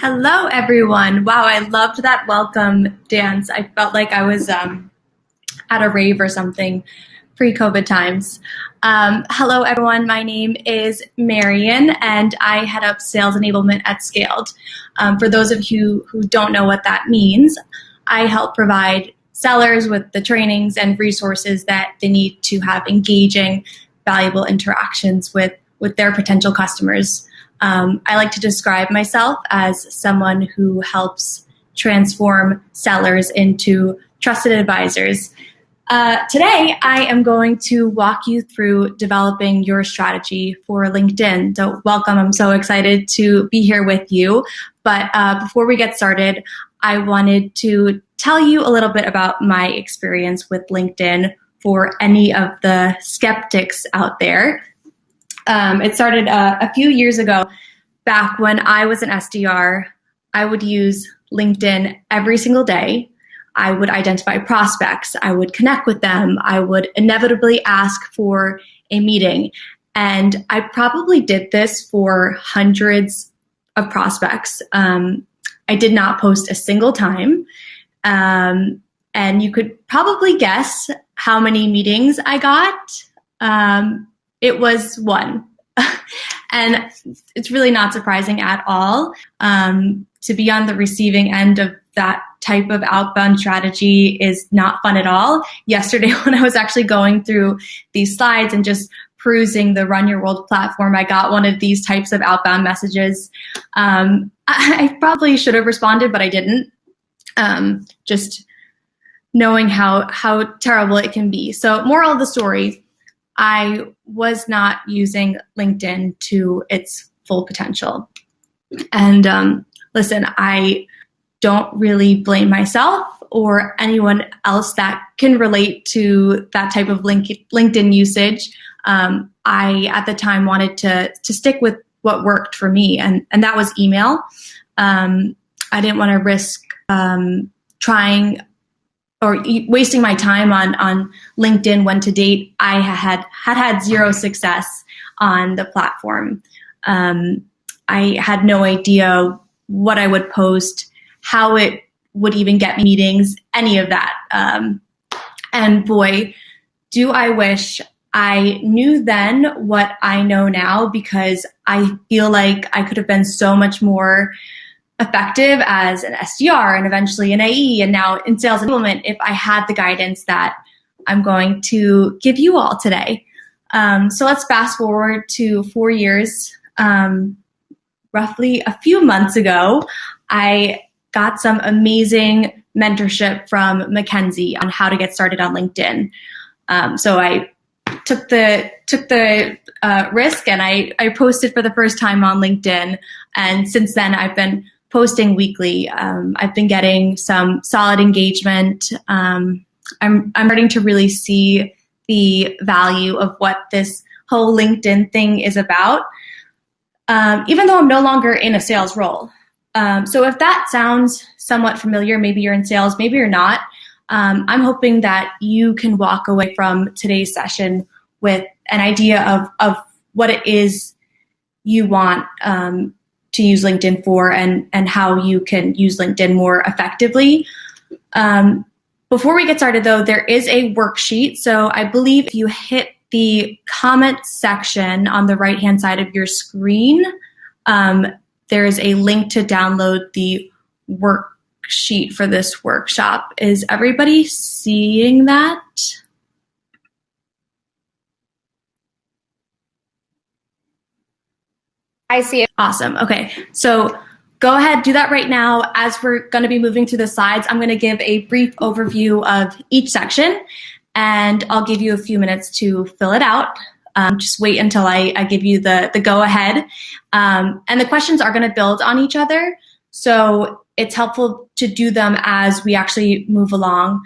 Hello, everyone. Wow, I loved that welcome dance. I felt like I was at a rave or something pre-COVID times. Hello, everyone. My name is Marion, and I head up sales enablement at Skaled. For those of you who don't know what that means, I help provide sellers with the trainings and resources that they need to have engaging, valuable interactions with their potential customers. I like to describe myself as someone who helps transform sellers into trusted advisors. Today, I am going to walk you through developing your strategy for LinkedIn. So welcome. I'm so excited to be here with you. But before we get started, I wanted to tell you a little bit about my experience with LinkedIn for any of the skeptics out there. It started a few years ago. Back when I was an SDR, I would use LinkedIn every single day. I would identify prospects. I would connect with them. I would inevitably ask for a meeting. And I probably did this for hundreds of prospects. I did not post a single time. And you could probably guess how many meetings I got. It was one. And it's really not surprising at all. To be on the receiving end of that type of outbound strategy is not fun at all. Yesterday, when I was actually going through these slides and just perusing the Run Your World platform, I got one of these types of outbound messages. I probably should have responded, but I didn't. Just knowing how terrible it can be. So, moral of the story, I was not using LinkedIn to its full potential. And listen, I don't really blame myself or anyone else that can relate to that type of LinkedIn usage. I, at the time, wanted to stick with what worked for me, and that was email. I didn't want to risk trying or wasting my time on LinkedIn when to date I had zero success on the platform. I had no idea what I would post, how it would even get me meetings, any of that. And boy, do I wish I knew then what I know now, because I feel like I could have been so much more effective as an SDR and eventually an AE and now in sales enablement if I had the guidance that I'm going to give you all today. So let's fast forward to 4 years. Roughly a few months ago, I got some amazing mentorship from Mackenzie on how to get started on LinkedIn. So I took the risk and I posted for the first time on LinkedIn. And since then, I've been posting weekly. I've been getting some solid engagement. I'm starting to really see the value of what this whole LinkedIn thing is about, even though I'm no longer in a sales role. So if that sounds somewhat familiar, maybe you're in sales, maybe you're not, I'm hoping that you can walk away from today's session with an idea of what it is you want to use LinkedIn for and how you can use LinkedIn more effectively. Before we get started, though, there is a worksheet. So I believe if you hit the comment section on the right-hand side of your screen, there is a link to download the worksheet for this workshop. Is everybody seeing that? I see it. Awesome. Okay. So go ahead, do that right now. As we're going to be moving through the slides, I'm going to give a brief overview of each section, and I'll give you a few minutes to fill it out. Just wait until I give you the go ahead. And the questions are going to build on each other. So it's helpful to do them as we actually move along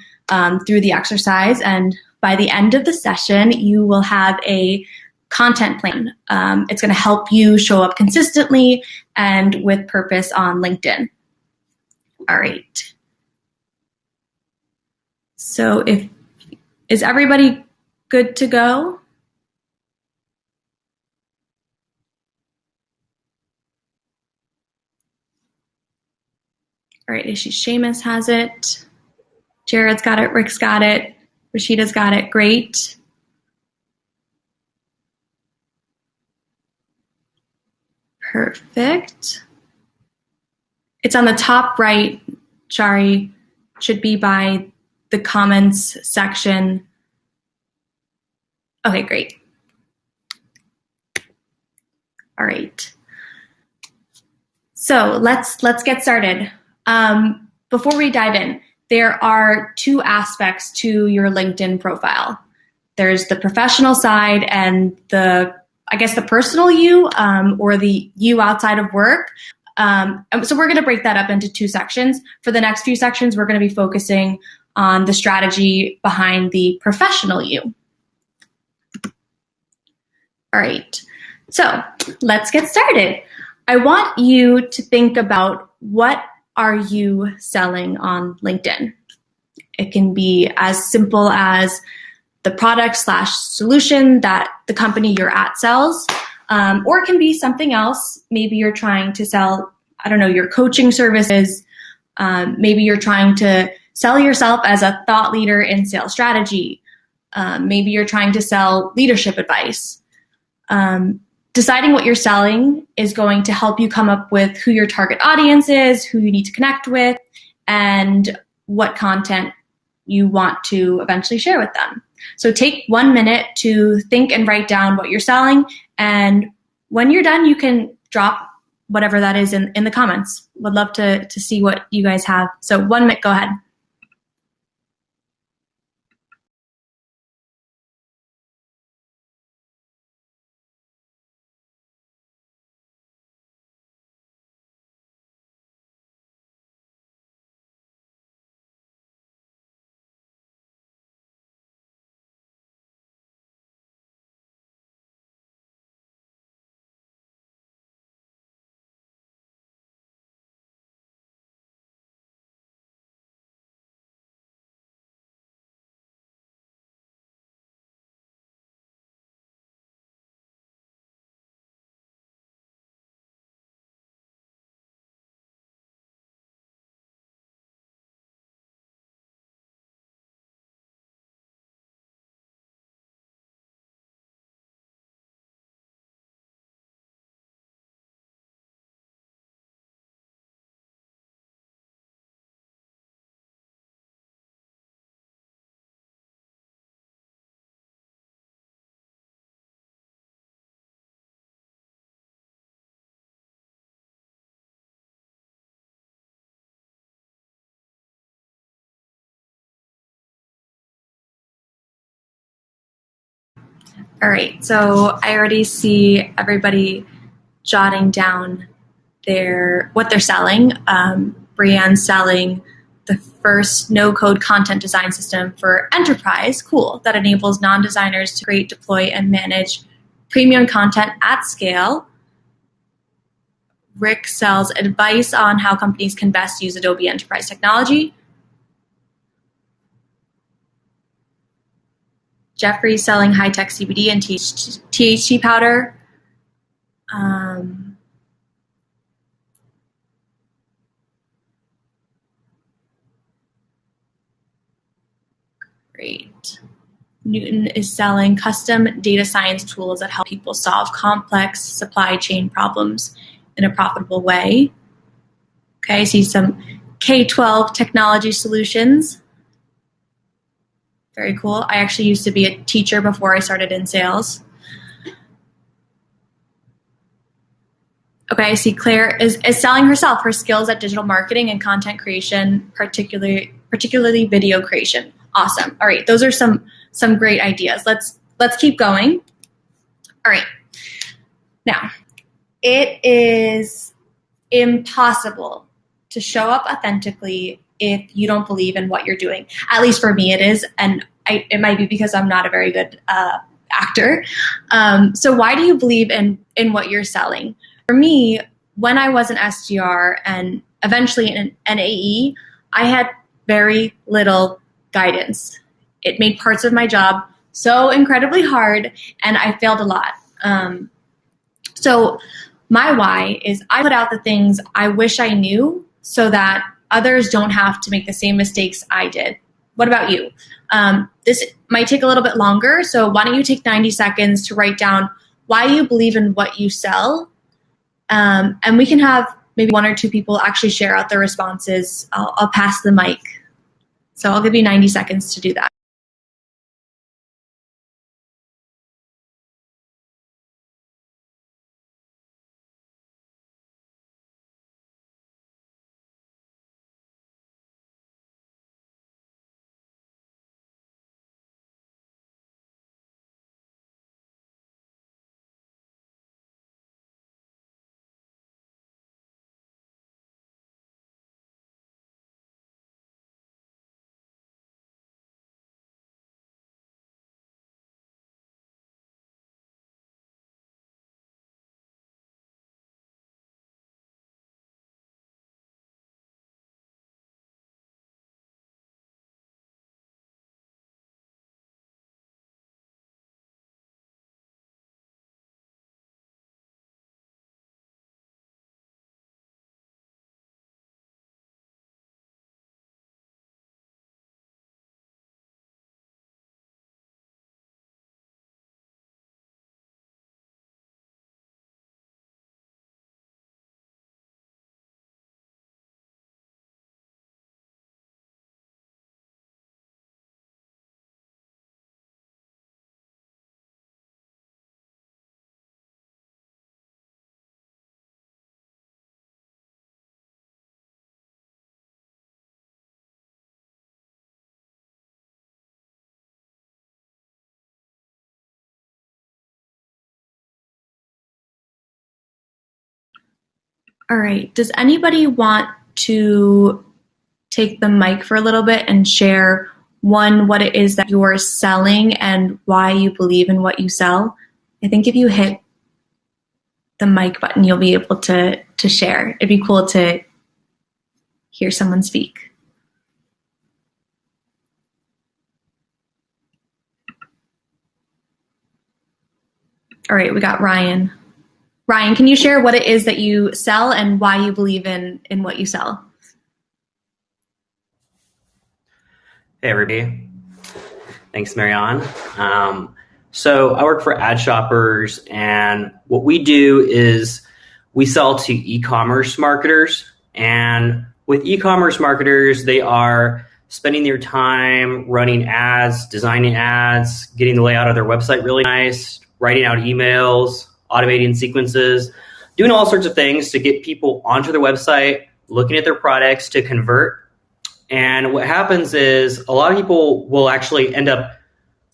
through the exercise. And by the end of the session, you will have a content plan. It's going to help you show up consistently and with purpose on LinkedIn. All right. So is everybody good to go? All right, Seamus has it. Jared's got it. Rick's got it. Rashida's got it. Great. Perfect. It's on the top right, Shari. Should be by the comments section. Okay, great. All right. So let's get started. Before we dive in, there are two aspects to your LinkedIn profile. There's the professional side and the personal you, or the you outside of work. So we're going to break that up into two sections. For the next few sections, we're going to be focusing on the strategy behind the professional you. All right. So let's get started. I want you to think about, what are you selling on LinkedIn? It can be as simple as the product/solution that the company you're at sells, or it can be something else. Maybe you're trying to sell, your coaching services. Maybe you're trying to sell yourself as a thought leader in sales strategy. Maybe you're trying to sell leadership advice. Deciding what you're selling is going to help you come up with who your target audience is, who you need to connect with, and what content you want to eventually share with them. So take 1 minute to think and write down what you're selling. And when you're done, you can drop whatever that is in the comments. Would love to see what you guys have. So 1 minute, go ahead. All right, so I already see everybody jotting down what they're selling. Brienne's selling the first no-code content design system for enterprise. Cool. That enables non-designers to create, deploy, and manage premium content at scale. Rick sells advice on how companies can best use Adobe Enterprise technology. Jeffrey's selling high-tech CBD and THC powder. Great. Newton is selling custom data science tools that help people solve complex supply chain problems in a profitable way. Okay, I see some K-12 technology solutions. Very cool. I actually used to be a teacher before I started in sales. Okay, I see Claire is selling herself, her skills at digital marketing and content creation, particularly video creation. Awesome. All right, those are some great ideas. Let's keep going. All right. Now, it is impossible to show up authentically if you don't believe in what you're doing. At least for me, it is, and it might be because I'm not a very good actor. So why do you believe in what you're selling? For me, when I was an SDR and eventually an AE, I had very little guidance. It made parts of my job so incredibly hard, and I failed a lot. So my why is I put out the things I wish I knew so that others don't have to make the same mistakes I did. What about you? This might take a little bit longer, so why don't you take 90 seconds to write down why you believe in what you sell, and we can have maybe one or two people actually share out their responses. I'll pass the mic. So I'll give you 90 seconds to do that. All right. Does anybody want to take the mic for a little bit and share, one, what it is that you're selling and why you believe in what you sell? I think if you hit the mic button, you'll be able to share. It'd be cool to hear someone speak. All right, we got Ryan. Ryan, can you share what it is that you sell and why you believe in what you sell? Hey, everybody. Thanks, Marianne. So I work for Ad Shoppers, and what we do is we sell to e-commerce marketers. And with e-commerce marketers, they are spending their time running ads, designing ads, getting the layout of their website really nice, writing out emails, automating sequences, doing all sorts of things to get people onto their website, looking at their products to convert. And what happens is a lot of people will actually end up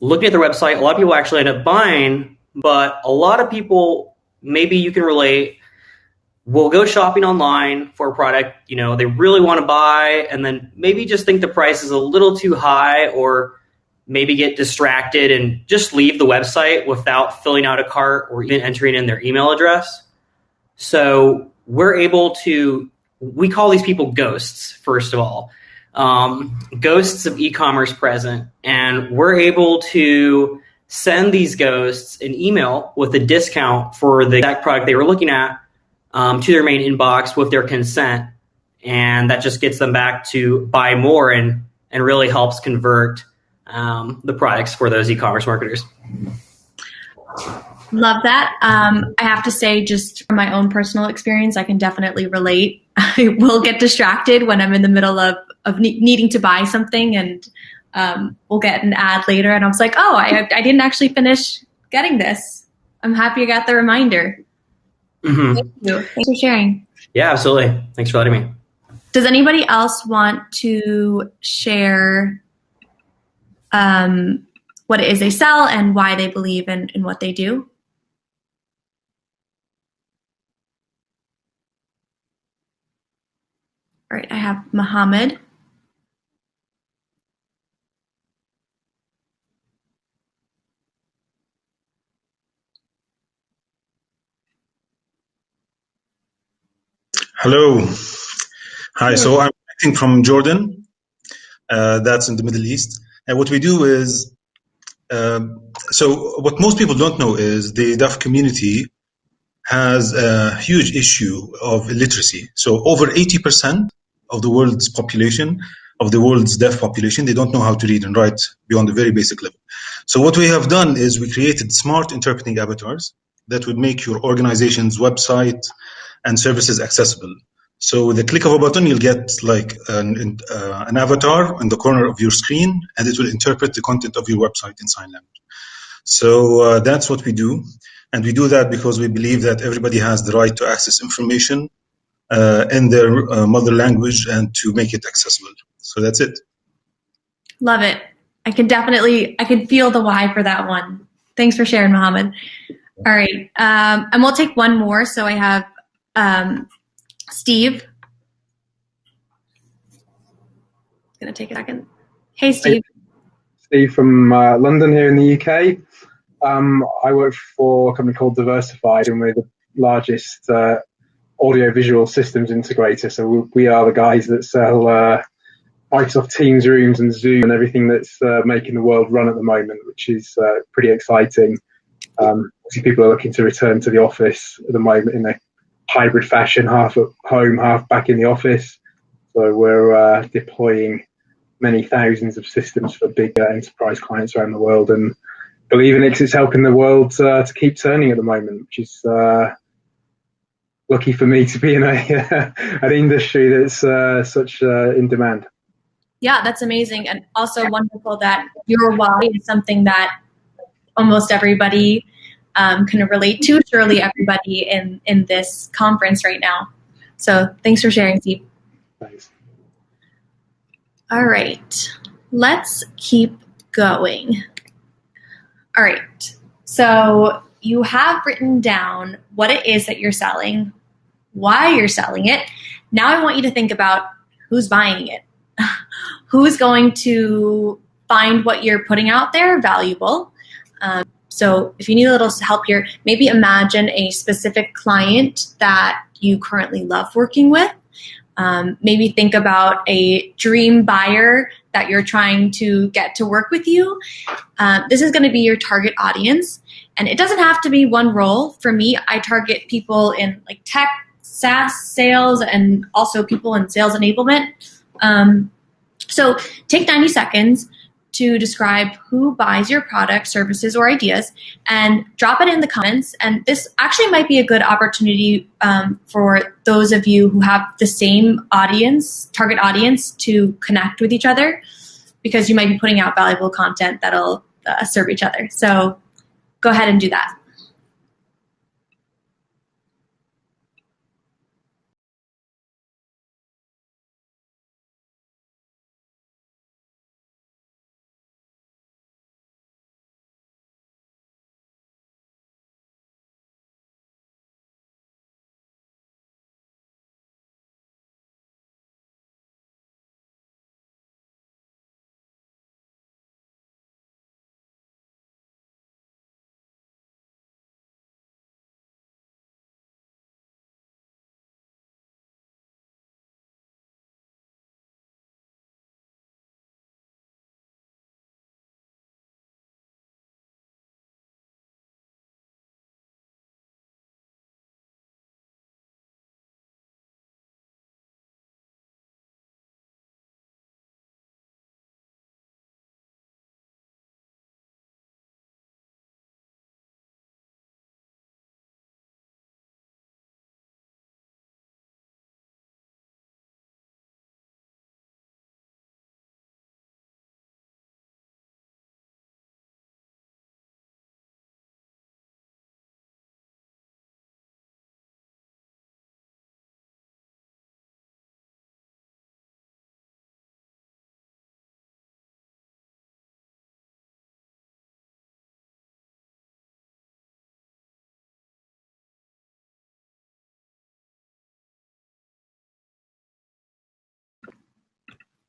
looking at their website. A lot of people actually end up buying, but a lot of people, maybe you can relate, will go shopping online for a product, they really want to buy, and then maybe just think the price is a little too high, or maybe get distracted and just leave the website without filling out a cart or even entering in their email address. So we call these people ghosts, first of all. Ghosts of e-commerce present. And we're able to send these ghosts an email with a discount for the exact product they were looking at to their main inbox with their consent. And that just gets them back to buy more and really helps convert the products for those e-commerce marketers. Love that. I have to say, just from my own personal experience, I can definitely relate. I will get distracted when I'm in the middle of needing to buy something, and we'll get an ad later, and I was like, oh, I didn't actually finish getting this. I'm happy I got the reminder. Mm-hmm. Thank you. Thanks for sharing. Yeah, absolutely. Thanks for letting me. Does anybody else want to share what it is they sell and why they believe in what they do? All right, I have Mohammed. Hello. Hi. So I'm connecting from Jordan. That's in the Middle East. And what we do is, so what most people don't know is the deaf community has a huge issue of illiteracy. So over 80% of the world's population, of the world's deaf population. They don't know how to read and write beyond a very basic level. So what we have done is we created smart interpreting avatars that would make your organization's website and services accessible. So with the click of a button, you'll get like an avatar in the corner of your screen, and it will interpret the content of your website in sign language. So that's what we do. And we do that because we believe that everybody has the right to access information in their mother language and to make it accessible. So that's it. Love it. I can feel the why for that one. Thanks for sharing, Mohammed. All right. And we'll take one more. So I have Steve. It's going to take a second. Hey, Steve. Steve from London here in the UK. I work for a company called Diversified, and we're the largest audio-visual systems integrator. So we are the guys that sell Microsoft Teams rooms and Zoom and everything that's making the world run at the moment, which is pretty exciting. Obviously, people are looking to return to the office at the moment in a hybrid fashion, half at home, half back in the office. So we're deploying many thousands of systems for big enterprise clients around the world, and believe in it, it's helping the world to keep turning at the moment, which is lucky for me to be in an industry that's such in demand. Yeah, that's amazing. And also wonderful that your why is something that almost everybody can relate to, surely everybody in this conference right now. So thanks for sharing, Steve. Thanks. All right, let's keep going. All right, so you have written down what it is that you're selling, why you're selling it. Now I want you to think about who's buying it. Who's going to find what you're putting out there valuable? So if you need a little help here, maybe imagine a specific client that you currently love working with. Maybe think about a dream buyer that you're trying to get to work with you. This is going to be your target audience. And it doesn't have to be one role. For me, I target people in like tech, SaaS sales, and also people in sales enablement. So take 90 seconds to describe who buys your product, services, or ideas, and drop it in the comments. And this actually might be a good opportunity for those of you who have the same audience, target audience, to connect with each other, because you might be putting out valuable content that'll serve each other. So go ahead and do that.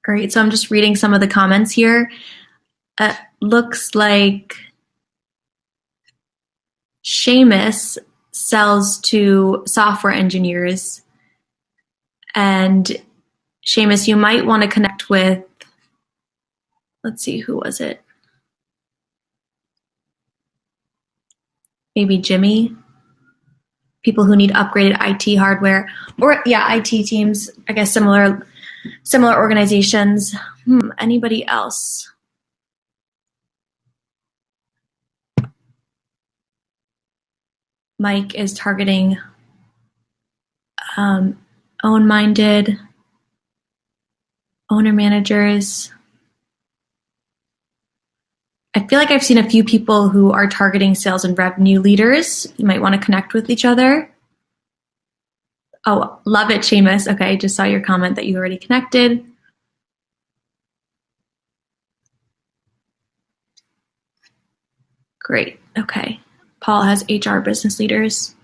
Great. So I'm just reading some of the comments here. Looks like Seamus sells to software engineers. And Seamus, you might want to connect with, let's see, who was it? Maybe Jimmy? People who need upgraded IT hardware. Or, yeah, IT teams, I guess similar. similar organizations. Anybody else? Mike is targeting own-minded owner managers. I feel like I've seen a few people who are targeting sales and revenue leaders. You might want to connect with each other. Oh, love it, Seamus. Okay, just saw your comment that you already connected. Great, okay. Paul has HR business leaders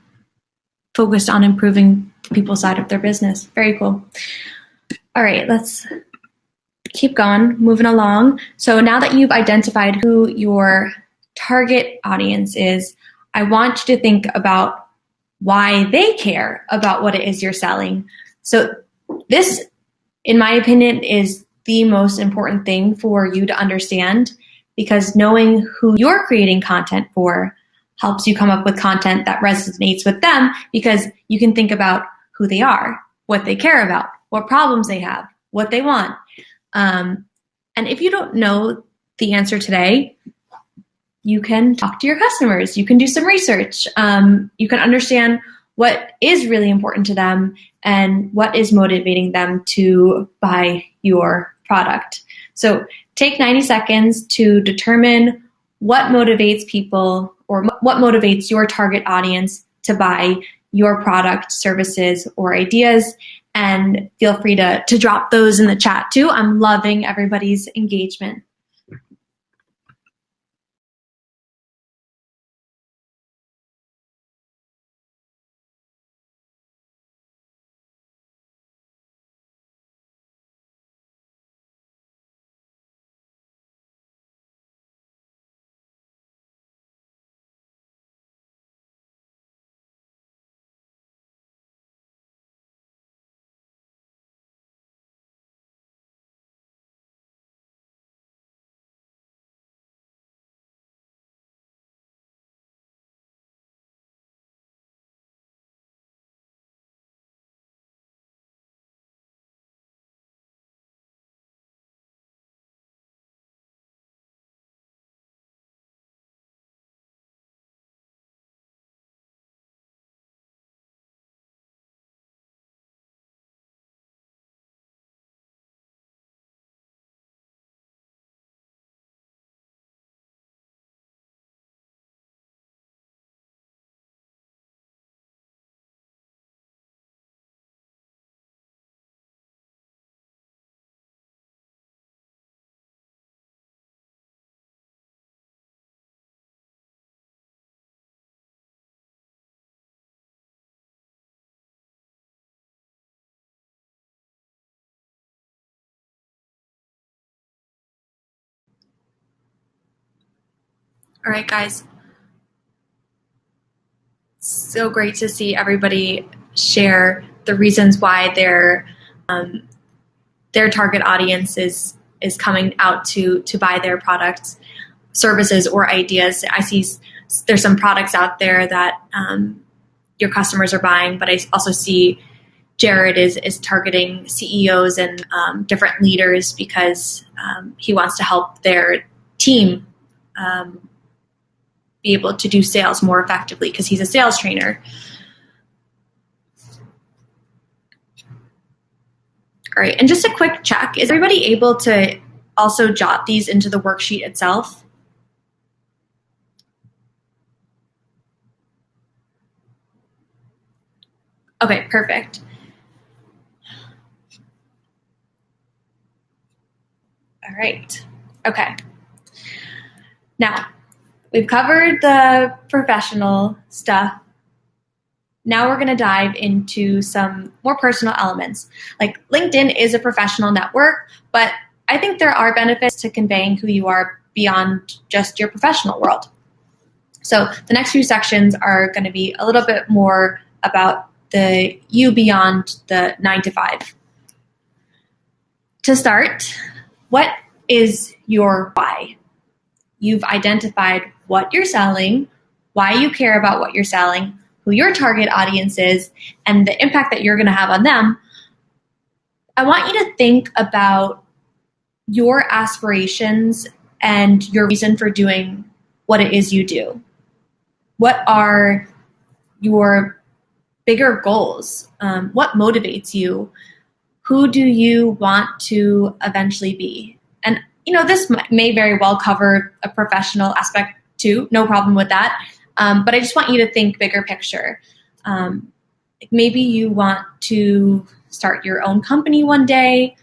focused on improving the people side of their business. Very cool. All right, let's keep going, moving along. So now that you've identified who your target audience is, I want you to think about why they care about what it is you're selling. So this, in my opinion, is the most important thing for you to understand, because knowing who you're creating content for helps you come up with content that resonates with them, because you can think about who they are, what they care about, what problems they have, what they want. And if you don't know the answer today, you can talk to your customers. You can do some research. You can understand what is really important to them and what is motivating them to buy your product. So take 90 seconds to determine what motivates people, or what motivates your target audience to buy your product, services, or ideas. And feel free to drop those in the chat too. I'm loving everybody's engagement. All right, guys. So great to see everybody share the reasons why their target audience is coming out to buy their products, services, or ideas. I see there's some products out there that your customers are buying, but I also see Jared is targeting CEOs and different leaders because he wants to help their team be able to do sales more effectively, because he's a sales trainer. All right, and just a quick check. Is everybody able to also jot these into the worksheet itself? Okay, perfect. All right, okay. Now, we've covered the professional stuff. Now we're going to dive into some more personal elements. Like, LinkedIn is a professional network, but I think there are benefits to conveying who you are beyond just your professional world. So the next few sections are going to be a little bit more about the you beyond the 9 to 5. To start, what is your why? You've identified what you're selling, why you care about what you're selling, who your target audience is, and the impact that you're going to have on them. I want you to think about your aspirations and your reason for doing what it is you do. What are your bigger goals? What motivates you? Who do you want to eventually be? And, this may very well cover a professional aspect too. No problem with that. But I just want you to think bigger picture. Maybe you want to start your own company one day.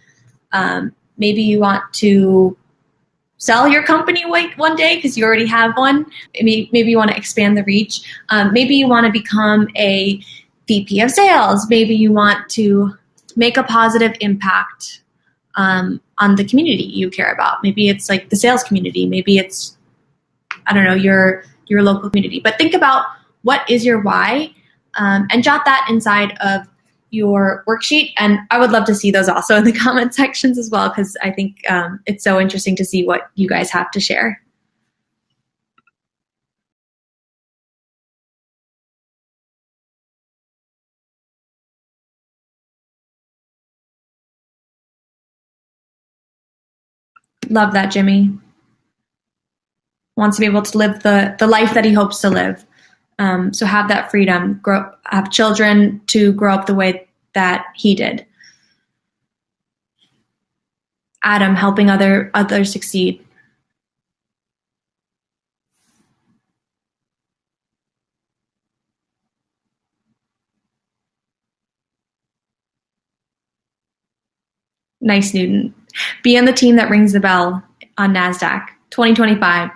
Maybe you want to sell your company one day because you already have one. Maybe you want to expand the reach. Maybe you want to become a VP of sales. Maybe you want to make a positive impact on the community you care about. Maybe it's like the sales community. Maybe it's, I don't know, your local community. But think about what is your why, and jot that inside of your worksheet. And I would love to see those also in the comment sections as well, because I think it's so interesting to see what you guys have to share. Love that, Jimmy. Wants to be able to live the life that he hopes to live. So have that freedom, have children to grow up the way that he did. Adam, helping others succeed. Nice, Newton. Be on the team that rings the bell on NASDAQ 2025.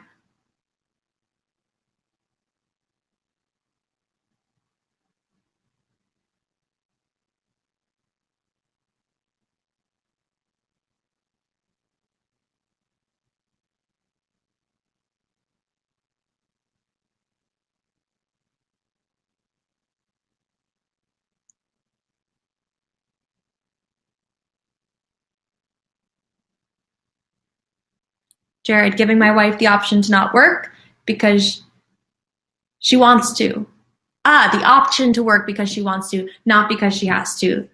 Jared, giving my wife the option to not work because she wants to. The option to work because she wants to, not because she has to.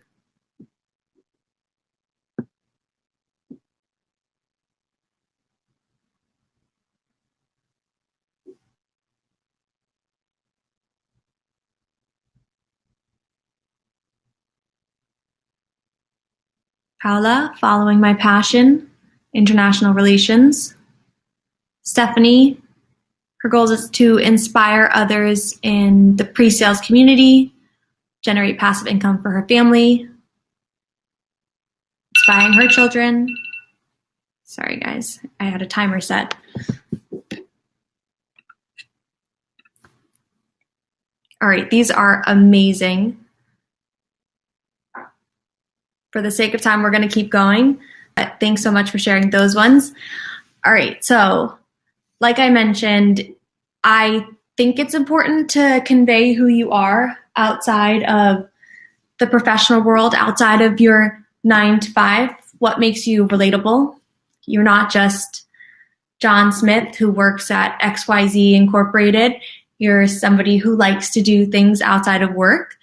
Paula, following my passion, international relations. Stephanie, her goal is to inspire others in the pre-sales community, generate passive income for her family, inspiring her children. Sorry, guys, I had a timer set. All right, these are amazing. For the sake of time, we're going to keep going. But thanks so much for sharing those ones. All right, so like I mentioned, I think it's important to convey who you are outside of the professional world, outside of your 9 to 5. What makes you relatable? You're not just John Smith who works at XYZ Incorporated. You're somebody who likes to do things outside of work.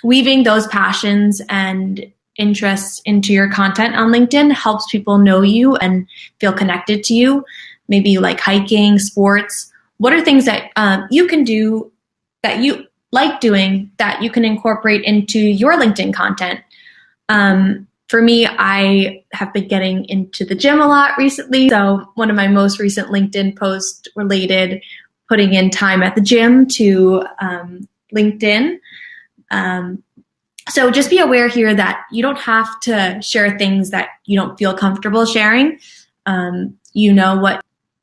Weaving those passions and interests into your content on LinkedIn helps people know you and feel connected to you. Maybe you like hiking, sports. What are things that you can do that you like doing that you can incorporate into your LinkedIn content? For me, I have been getting into the gym a lot recently. So one of my most recent LinkedIn posts related putting in time at the gym to LinkedIn. So just be aware here that you don't have to share things that you don't feel comfortable sharing. You know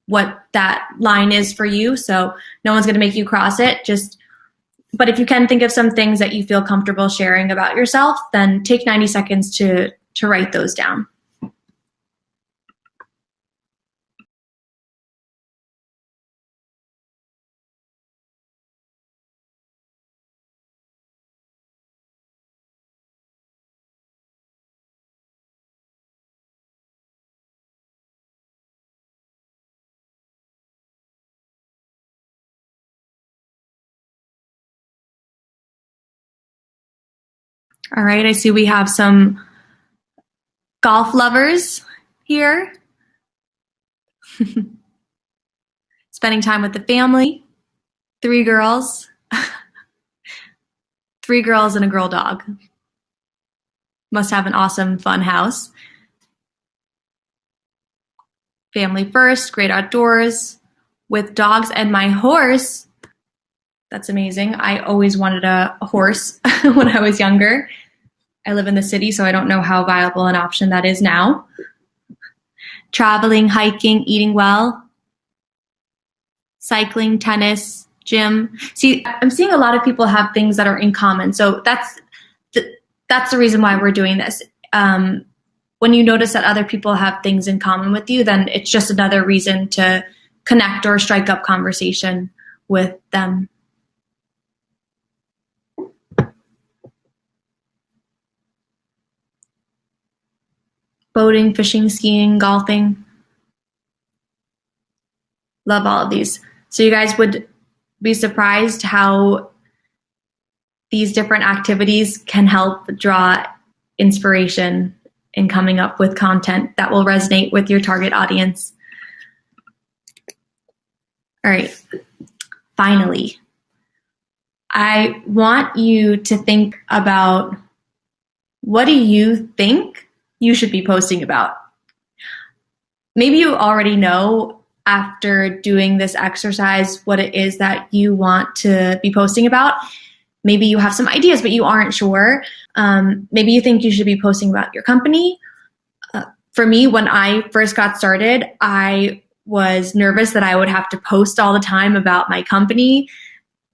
what that line is for you, so no one's going to make you cross it. But if you can think of some things that you feel comfortable sharing about yourself, then take 90 seconds to write those down. All right, I see we have some golf lovers here. Spending time with the family. 3 girls. 3 girls and a girl dog. Must have an awesome, fun house. Family first, great outdoors, with dogs and my horse. That's amazing. I always wanted a horse when I was younger. I live in the city, so I don't know how viable an option that is now. Traveling, hiking, eating well, cycling, tennis, gym. See, I'm seeing a lot of people have things that are in common. So that's the reason why we're doing this. When you notice that other people have things in common with you, then it's just another reason to connect or strike up conversation with them. Boating, fishing, skiing, golfing. Love all of these. So you guys would be surprised how these different activities can help draw inspiration in coming up with content that will resonate with your target audience. All right, finally, I want you to think about, what do you think you should be posting about? Maybe you already know after doing this exercise what it is that you want to be posting about. Maybe you have some ideas, but you aren't sure. Maybe you think you should be posting about your company. For me, when I first got started, I was nervous that I would have to post all the time about my company.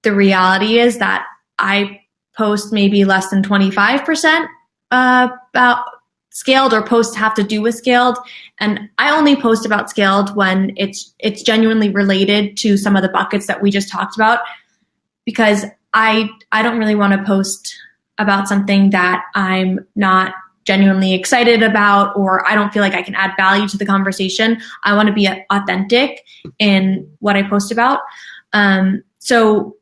The reality is that I post maybe less than 25% about Skaled, or posts have to do with Skaled. And I only post about Skaled when it's genuinely related to some of the buckets that we just talked about, because I don't really want to post about something that I'm not genuinely excited about, or I don't feel like I can add value to the conversation. I want to be authentic in what I post about. So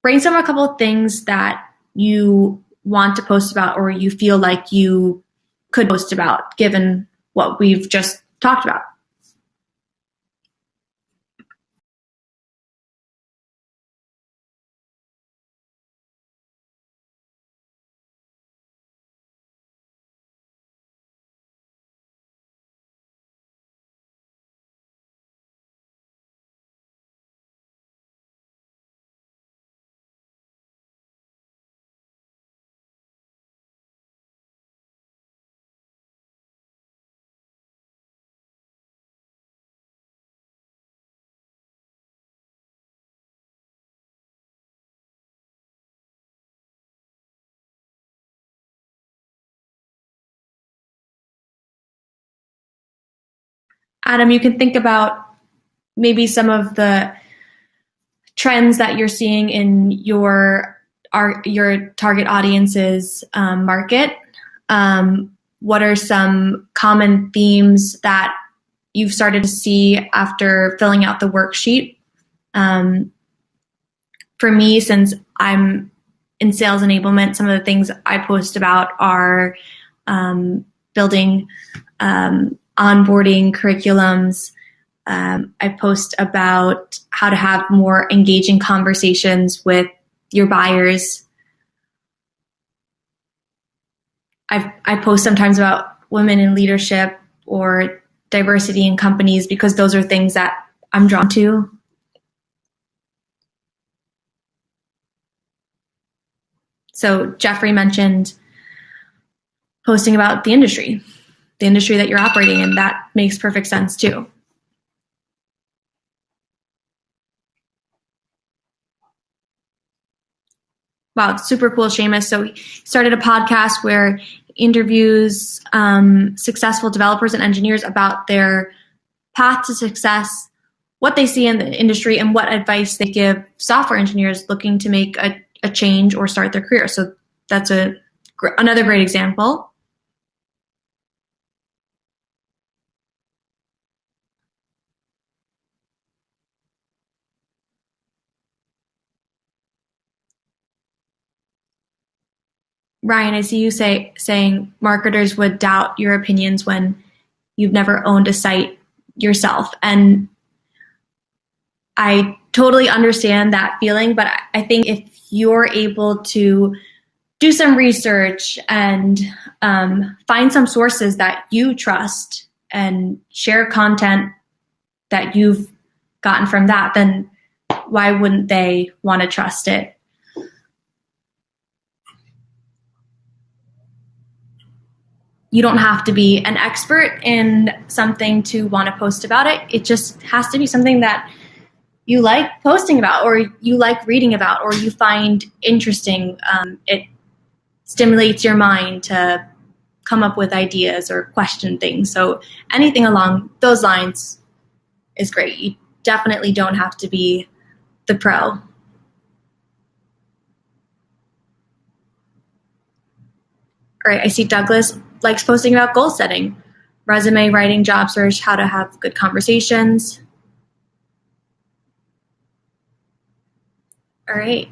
brainstorm a couple of things that you want to post about, or you feel like you could post about, given what we've just talked about. Adam, you can think about maybe some of the trends that you're seeing in your target audience's market. What are some common themes that you've started to see after filling out the worksheet? For me, since I'm in sales enablement, some of the things I post about are building onboarding curriculums. I post about how to have more engaging conversations with your buyers. I post sometimes about women in leadership or diversity in companies, because those are things that I'm drawn to. So Jeffrey mentioned posting about the industry that you're operating in. That makes perfect sense too. Wow, super cool, Seamus. So he started a podcast where he interviews successful developers and engineers about their path to success, what they see in the industry, and what advice they give software engineers looking to make a change or start their career. So that's another great example. Ryan, I see you saying marketers would doubt your opinions when you've never owned a site yourself. And I totally understand that feeling, but I think if you're able to do some research and find some sources that you trust and share content that you've gotten from that, then why wouldn't they want to trust it? You don't have to be an expert in something to want to post about it. It just has to be something that you like posting about, or you like reading about, or you find interesting. It stimulates your mind to come up with ideas or question things. So anything along those lines is great. You definitely don't have to be the pro. All right, I see Douglas likes posting about goal setting, resume writing, job search, how to have good conversations. All right.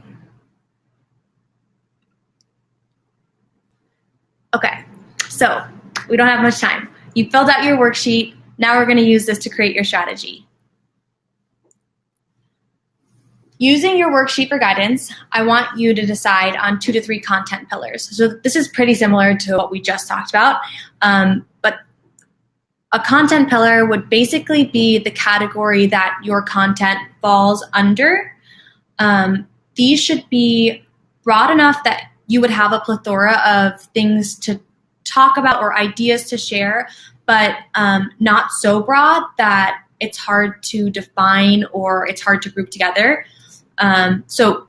Okay, so we don't have much time. You filled out your worksheet. Now we're going to use this to create your strategy. Using your worksheet for guidance, I want you to decide on 2 to 3 content pillars. So this is pretty similar to what we just talked about, but a content pillar would basically be the category that your content falls under. These should be broad enough that you would have a plethora of things to talk about or ideas to share, but not so broad that it's hard to define or it's hard to group together. So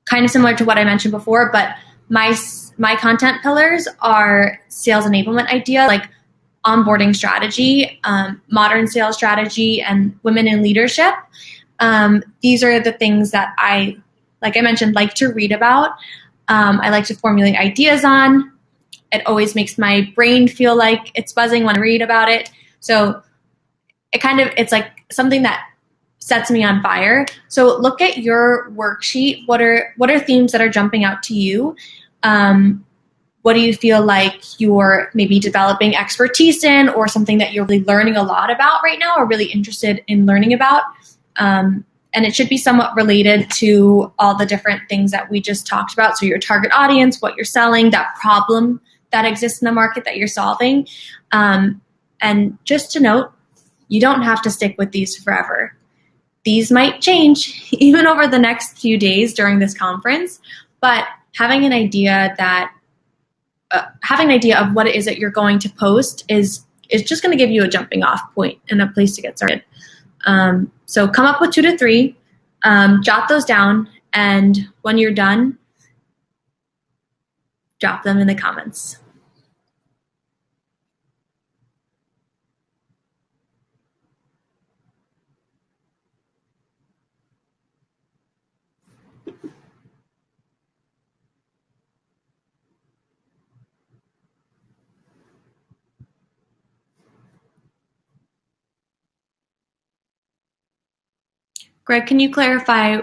kind of similar to what I mentioned before, but my content pillars are sales enablement idea, like onboarding strategy, modern sales strategy, and women in leadership. These are the things that like I mentioned, like to read about. I like to formulate ideas on. It always makes my brain feel like it's buzzing when I read about it. So it's like something that sets me on fire. So look at your worksheet. What are themes that are jumping out to you? What do you feel like you're maybe developing expertise in, or something that you're really learning a lot about right now or really interested in learning about? And it should be somewhat related to all the different things that we just talked about. So your target audience, what you're selling, that problem that exists in the market that you're solving. And just to note, you don't have to stick with these forever. These might change even over the next few days during this conference, but having an idea of what it is that you're going to post is just going to give you a jumping off point and a place to get started. So come up with 2 to 3, jot those down, and when you're done, drop them in the comments. Greg, can you clarify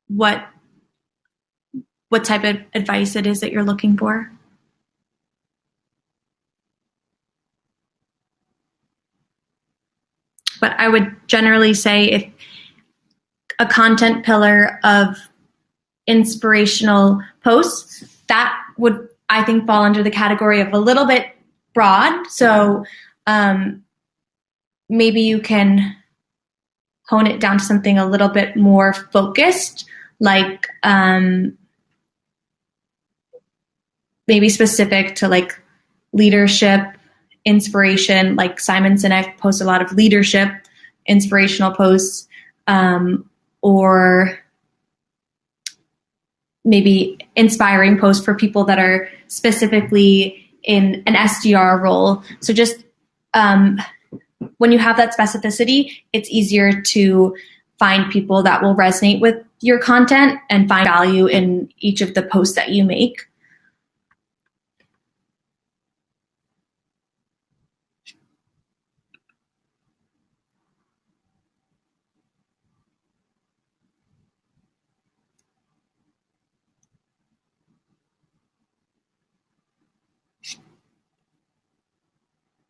what type of advice it is that you're looking for? But I would generally say if a content pillar of inspirational posts, that would, I think, fall under the category of a little bit broad. So maybe you can hone it down to something a little bit more focused, like maybe specific to like leadership, inspiration, like Simon Sinek posts a lot of leadership, inspirational posts, or maybe inspiring posts for people that are specifically in an SDR role. So just when you have that specificity, it's easier to find people that will resonate with your content and find value in each of the posts that you make.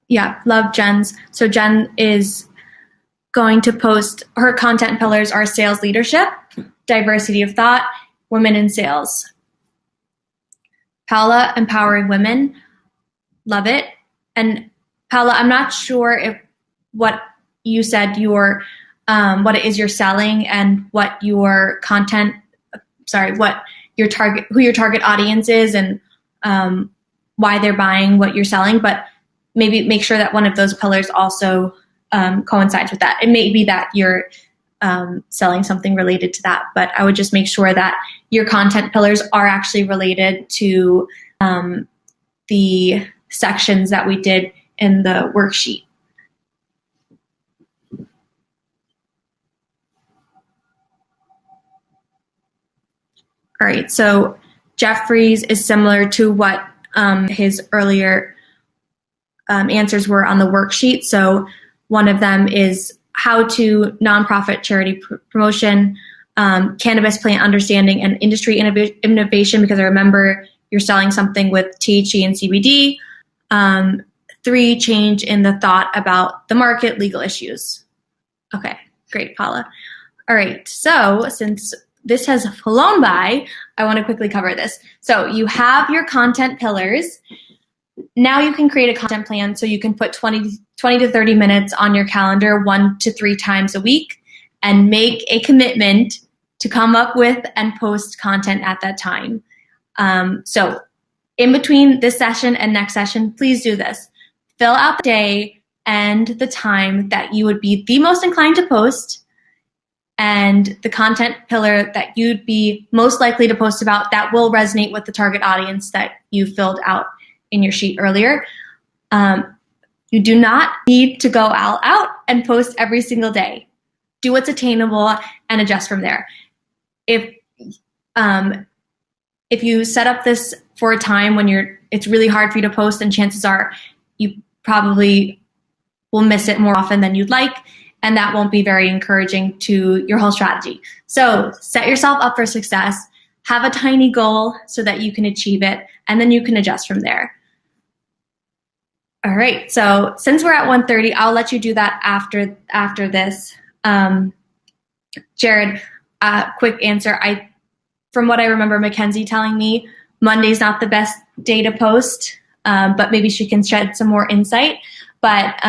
Yeah, love Jen's. So Jen is going to post, her content pillars are sales leadership, diversity of thought, women in sales. Paula, empowering women. Love it. And Paula, I'm not sure if what you said what it is you're selling and what your content, what your target, who your target audience is, and why they're buying what you're selling, but maybe make sure that one of those pillars also coincides with that. It may be that you're selling something related to that, but I would just make sure that your content pillars are actually related to the sections that we did in the worksheet. All right, so Jeffrey's is similar to what his earlier answers were on the worksheet. So one of them is how to nonprofit charity promotion, cannabis plant understanding, and industry innovation, because I remember you're selling something with THC and CBD. 3, change in the thought about the market, legal issues. Okay, great, Paula. All right, so since this has flown by, I want to quickly cover this. So you have your content pillars. Now you can create a content plan, so you can put 20 to 30 minutes on your calendar 1 to 3 times a week and make a commitment to come up with and post content at that time. So in between this session and next session, please do this. Fill out the day and the time that you would be the most inclined to post, and the content pillar that you'd be most likely to post about that will resonate with the target audience that you filled out in your sheet earlier. You do not need to go all out and post every single day. Do what's attainable and adjust from there. If you set up this for a time when it's really hard for you to post, and chances are you probably will miss it more often than you'd like, and that won't be very encouraging to your whole strategy. So set yourself up for success, have a tiny goal so that you can achieve it, and then you can adjust from there. All right, so since we're at 1:30, I'll let you do that after this. Jared, quick answer. From what I remember Mackenzie telling me, Monday's not the best day to post, but maybe she can shed some more insight. But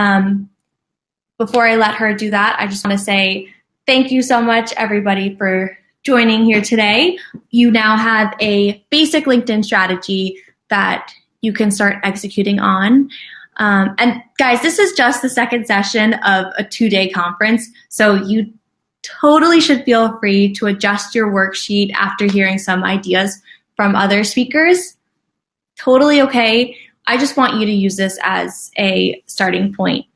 before I let her do that, I just want to say thank you so much, everybody, for joining here today. You now have a basic LinkedIn strategy that you can start executing on. And guys, this is just the second session of a 2-day conference, so you totally should feel free to adjust your worksheet after hearing some ideas from other speakers. Totally okay. I just want you to use this as a starting point.